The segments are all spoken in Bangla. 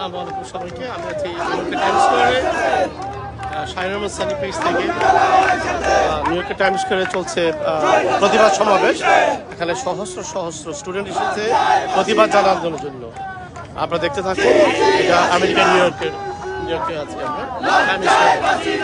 আসসালামু আলাইকুম সবাইকে। আমি আছি নিউ ইয়র্কের টাইমস স্কোয়ারে, শাহিন আহমেদ সানি পেজ থেকে। নিউ ইয়র্কের টাইমস স্কোয়ারে চলছে প্রতিবাদ সমাবেশ। এখানে সহস্র সহস্র স্টুডেন্ট এসেছে প্রতিবাদ জানানোর জন্য। আপনারা দেখতে থাকুন। এটা আমেরিকার নিউ ইয়র্কে আছি আমরা টাইমস স্কোয়ারে।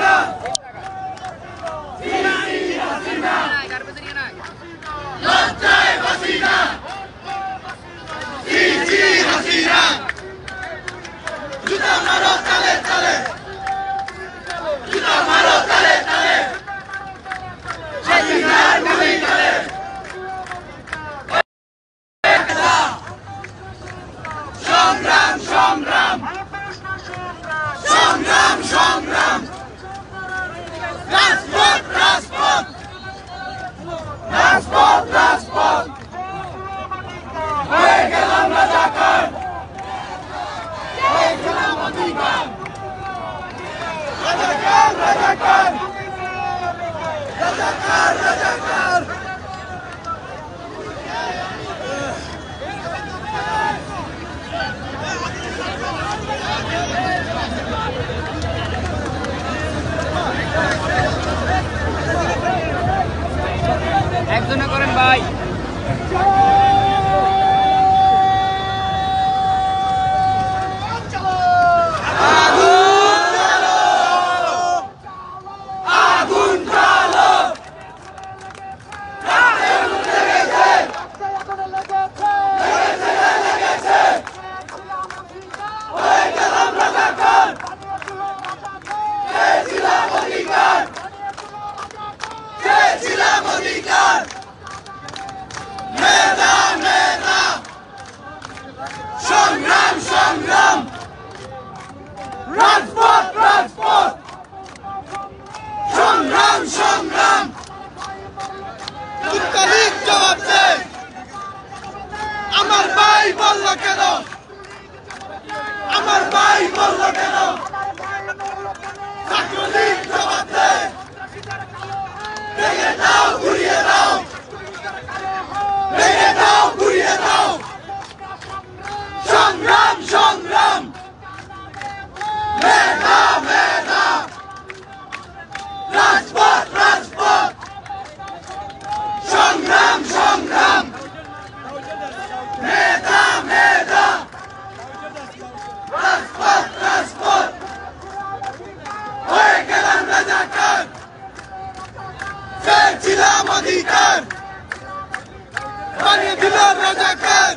একজনে করেন ভাই। আমার ভাই বলল কেন? আমার ভাই বলল কেন? ছাত্রলীগ জবাব দে। ভেঙে দাও, ঘুরিয়ে দাও, ভেঙে দাও, ঘুরিয়ে দাও। সংগ্রাম সংগ্রাম, মেধা মেধা, রাজপথ রাজপথ, সংগ্রাম সংগ্রাম, মেধা মেধা, রাজপথ রাজপথ। হয়ে গেলাম রাজাকার, চেয়েছিলাম অধিকার, বানিয়ে দিল রাজাকার।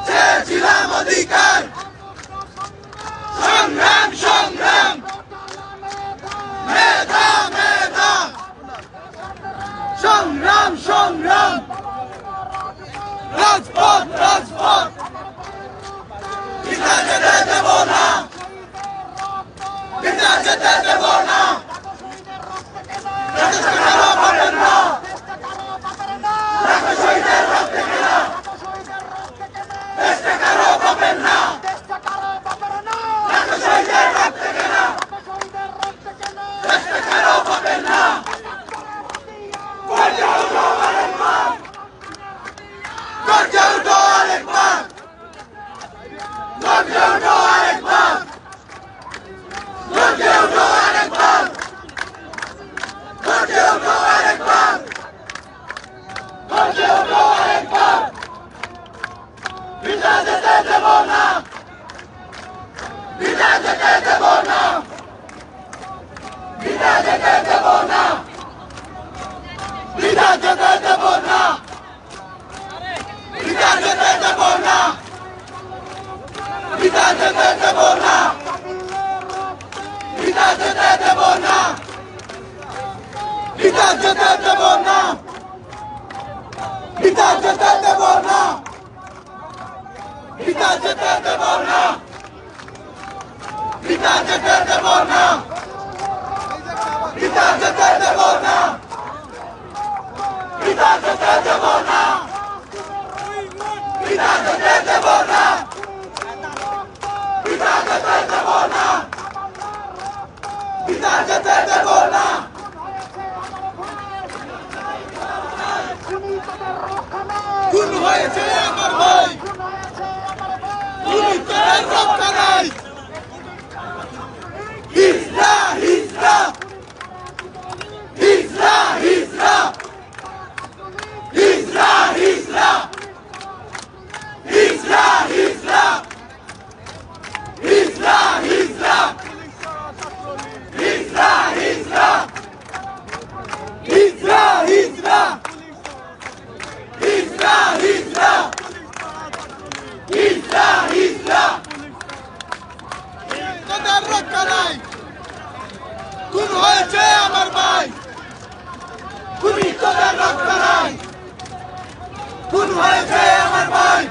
চেয়েছিলাম অধিকার, সংগ্রাম সংগ্রাম, মেধা মেধা, সংগ্রাম সংগ্রাম, রাজপথ রাজপথ। পিতা যেতে দেব না, পিতা যেতে দেব না। রাজস্ব কারো পাবেন না, লাখো শহীদের রক্তে কেনা। দেশটা কারো পাবেন না, লাখো শহীদের রক্তে কেনা। দেশটা কারো পাবেন না। গর্জে উঠো আরেকবার, গর্জে উঠো আরেকবার, গর্জে উঠো আরেকবার, গর্জে উঠো আরেকবার, গর্জে উঠো আরেকবার, গর্জে উঠো আরেকবার। পিতা যেতে দেব না, পিতা যেতে দেব না, পিতা যেতে দেব না, পিতা যেতে দেব না, পিতা যেতে দেব না, পিতা যেতে দেব না, পিতা যেতে দেব না, পিতা যেতে দেব না, পিতা যেতে দেব না, পিতা যেতে দেব না, পিতা যেতে দেব না, পিতা যেতে দেব না, পিতা যেতে দেব না, পিতা যেতে দেব না, পিতা যেতে দেব না, পিতা যেতে দেব না। খুন হয়েছে আমার ভাই, তোদের রক্ত নাই খুন হয়েছে আমার ভাই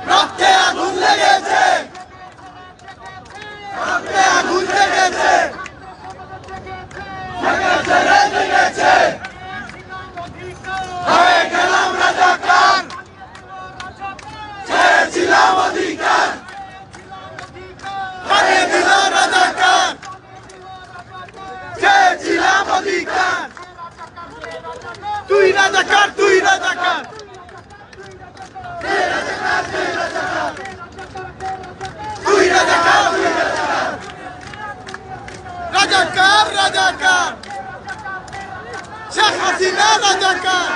রক্তে আগুন লেগেছে রক্তে আগুন লেগেছে লেগেছে হয়ে গেলাম রাজাকার চেয়েছিলাম অধিকার হারিয়ে দিল রাজাকার চেয়েছিলাম অধিকার তুই রাজাকার তুই রাজাকার তুই রাজাকার রাজাকার রাজাকার শেখ হাসিনা রাজাকার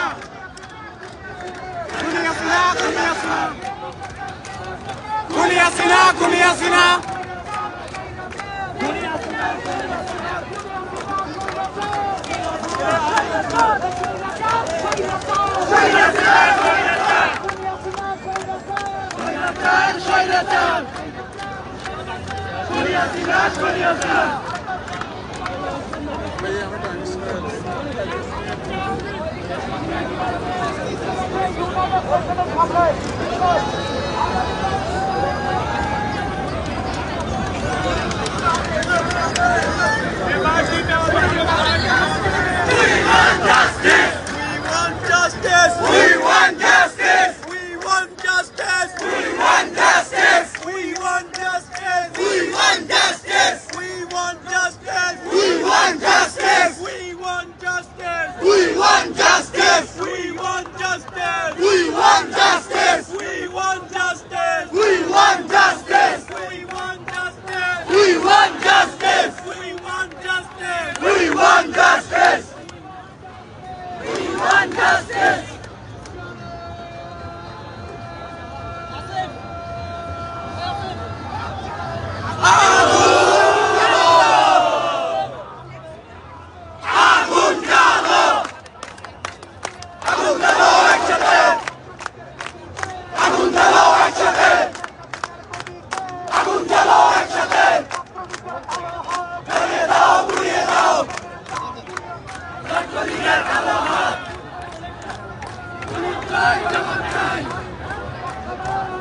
খুনি হাসিনা খুনি হাসিনা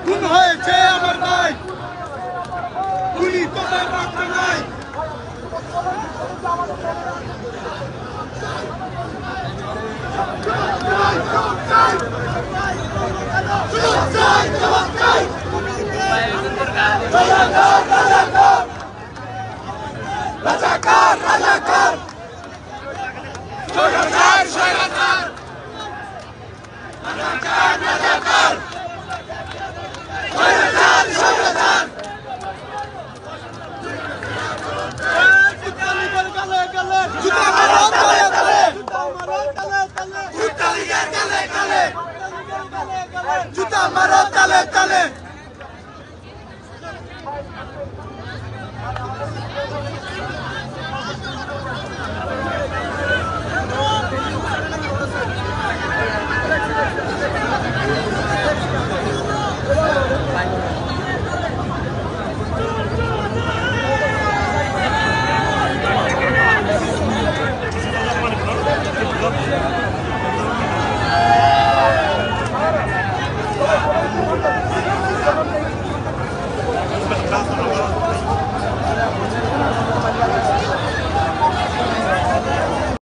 খুন হয়েছে আমার ভাই খুনি তোদের রক্ত নাই রাজাকার রাজাকার